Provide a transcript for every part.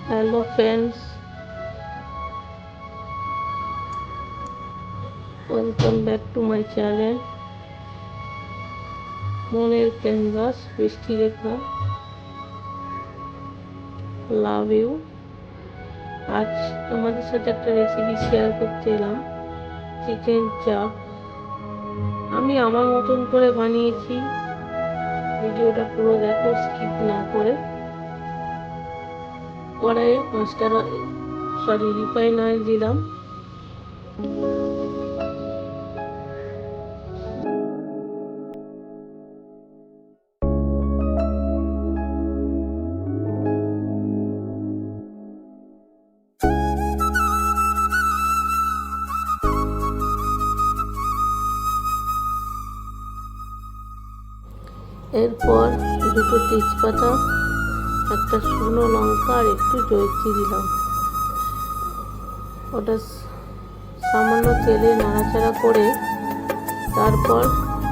Hello friends, welcome back to my channel মনের canvas বৃষ্টি রেখা। Love you. আজ তোমাদের সাথে একটা রেসিপি শেয়ার করতে এলাম, চিকেন চাপ। আমি আমার মতন করে বানিয়েছি, ভিডিওটা পুরো দেখো, স্কিপ না করে। কড়াইয়ে রিফাইন অয়েল দিলাম, এরপর দুটো তেজপাতা, একটা শুকনো লঙ্কা আর একটু জয়িত্রী দিলাম। ওটা সামান্য তেলে নাড়াচাড়া করে তারপর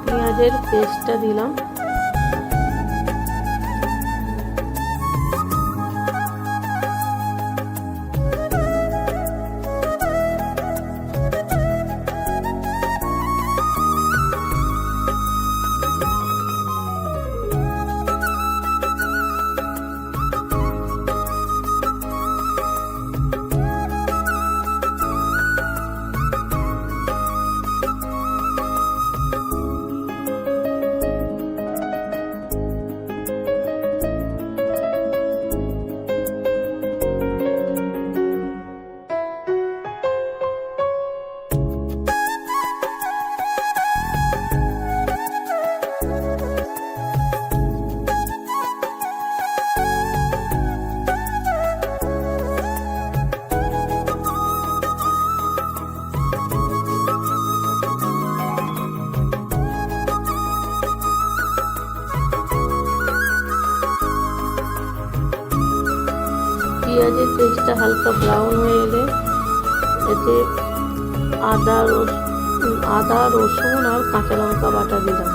পেঁয়াজের পেস্টটা দিলাম। পেঁয়াজের পেস্টটা হালকা ব্রাউন হয়ে এলে এতে আদা রসুন আর কাঁচা লঙ্কা বাটা দিলাম।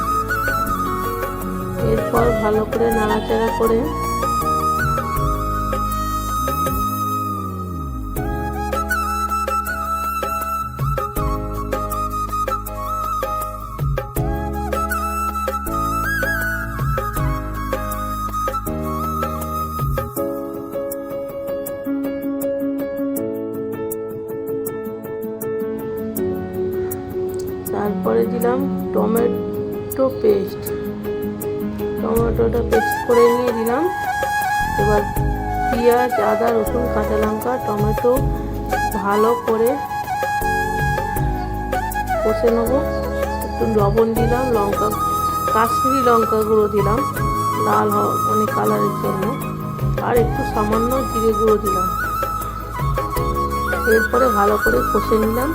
এরপর ভালো করে নাড়াচাড়া করে তারপরে দিলাম টমেটোটা পেস্ট করে নিয়ে দিলাম। এবার পেঁয়াজ, আদা, রসুন, কাঁচা লঙ্কা, টমেটো ভালো করে কষে নেবো। একটু লবণ দিলাম, কাশ্মীরি লঙ্কা গুঁড়ো দিলাম লাল মানে কালারের জন্য, আর একটু সামান্য জিরে গুঁড়ো দিলাম। এরপরে ভালো করে কষে নিলাম।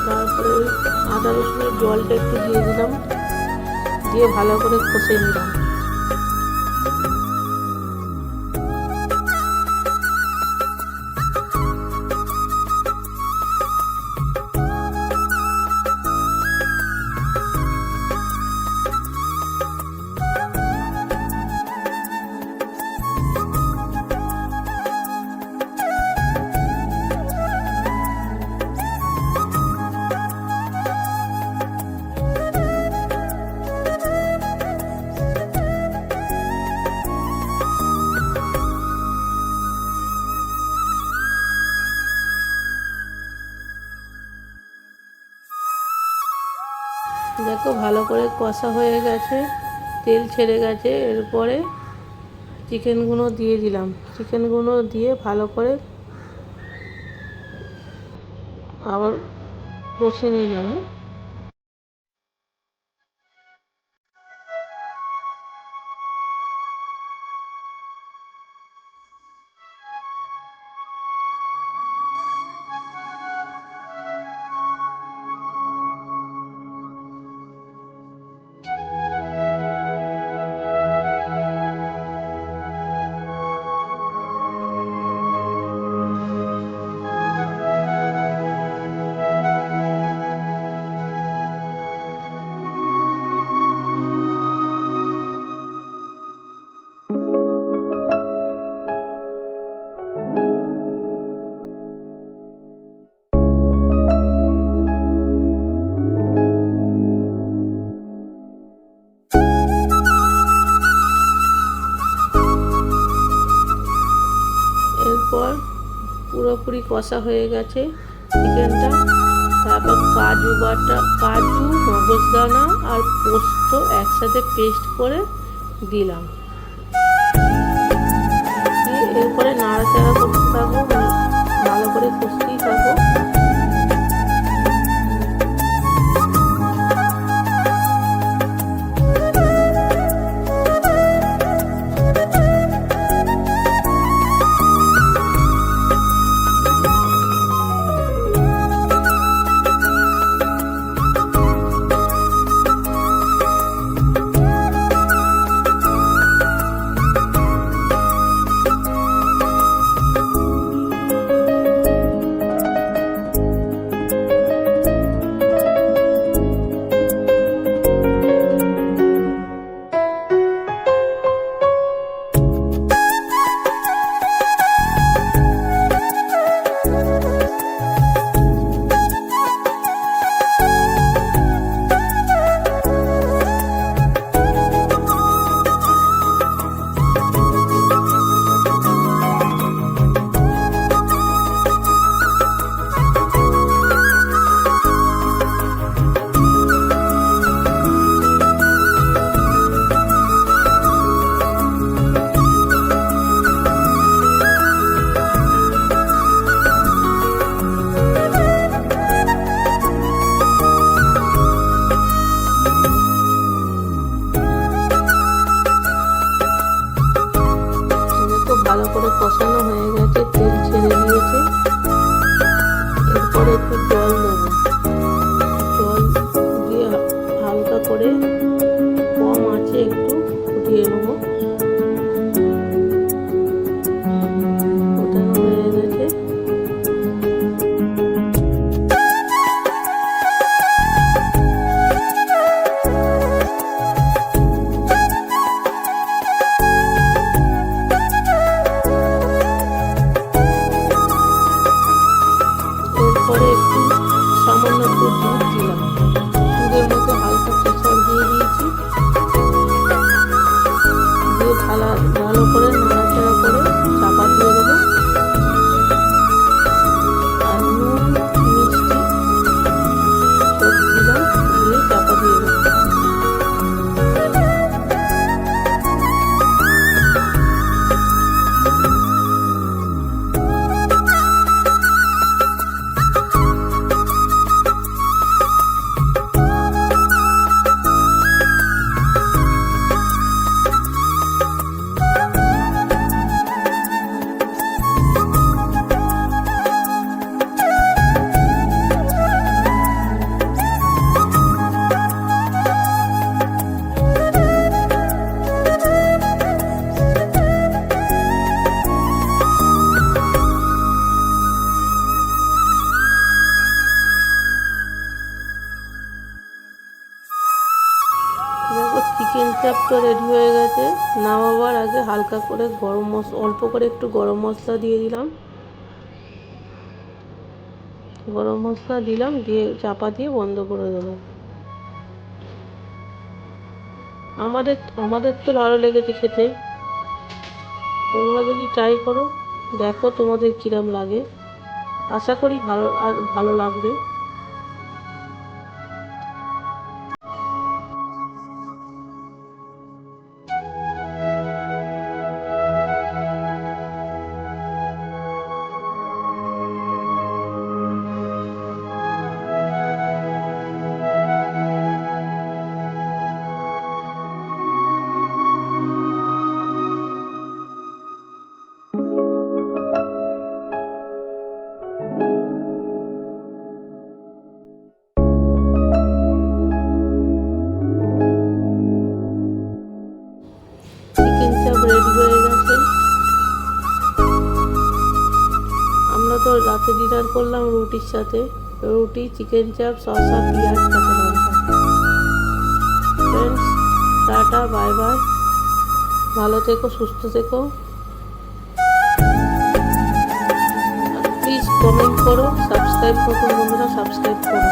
তারপরে ওই আদা রসুনের জলটা একটু দিয়ে দিলাম, দিয়ে ভালো করে কষে নিলাম। দেখো ভালো করে কষা হয়ে গেছে, তেল ছেড়ে গেছে। এরপরে চিকেনগুলো দিয়ে দিলাম। চিকেনগুলো দিয়ে ভালো করে আবার কষে নিলাম। পুরোপুরি কষা হয়ে গেছে চিকেনটা। তারপর কাজু, মগজদানা আর পোস্ত একসাথে পেস্ট করে দিলাম। এরপরে নাড়াচাড়া করতে থাকবো, ভালো করে কষতেই থাকবো। ভালো করে কষানো হয়ে গেছে, তেল ছেড়ে দিয়েছে। এরপরে একটু জল দেবো, জল দিয়ে হালকা করে কম আঁচে একটু ফুটিয়ে নেবো। ফোটানো হয়ে গেছে। এরপরে একটু সামান্য একটু দুধ দিলাম, দুধের মধ্যে হালকা কেশর দিয়ে দিয়েছি, দিয়ে ভালো করে নাড়াচাড়া করে চাপা দিয়ে দেবো। আর নুন মিষ্টি সব দিলাম, দিয়ে চাপা দিয়ে দেবো। দেখো চিকেন চাপ তো রেডি হয়ে গেছে। নামাবার আগে হালকা করে অল্প করে একটু গরম মশলা দিয়ে দিলাম, দিয়ে চাপা দিয়ে বন্ধ করে দেবো। আমাদের তো ভালো লেগেছে খেতে। তোমরা যদি ট্রাই করো, দেখো তোমাদের কিরম লাগে। আশা করি ভালো লাগবে। চিকেন চাপ রেডি হয়ে গেছে। আমরা তো রাতে ডিনার করলাম রুটির সাথে, রুটি, চিকেন চাপ, শসা, পেঁয়াজ, কাঁচা লঙ্কা। ফ্রেন্ডস, টাটা, বাই বাই, ভালো থেকো, সুস্থ থেকো। প্লিজ কমেন্ট করো, সাবস্ক্রাইব করো বন্ধুরা, সাবস্ক্রাইব করো।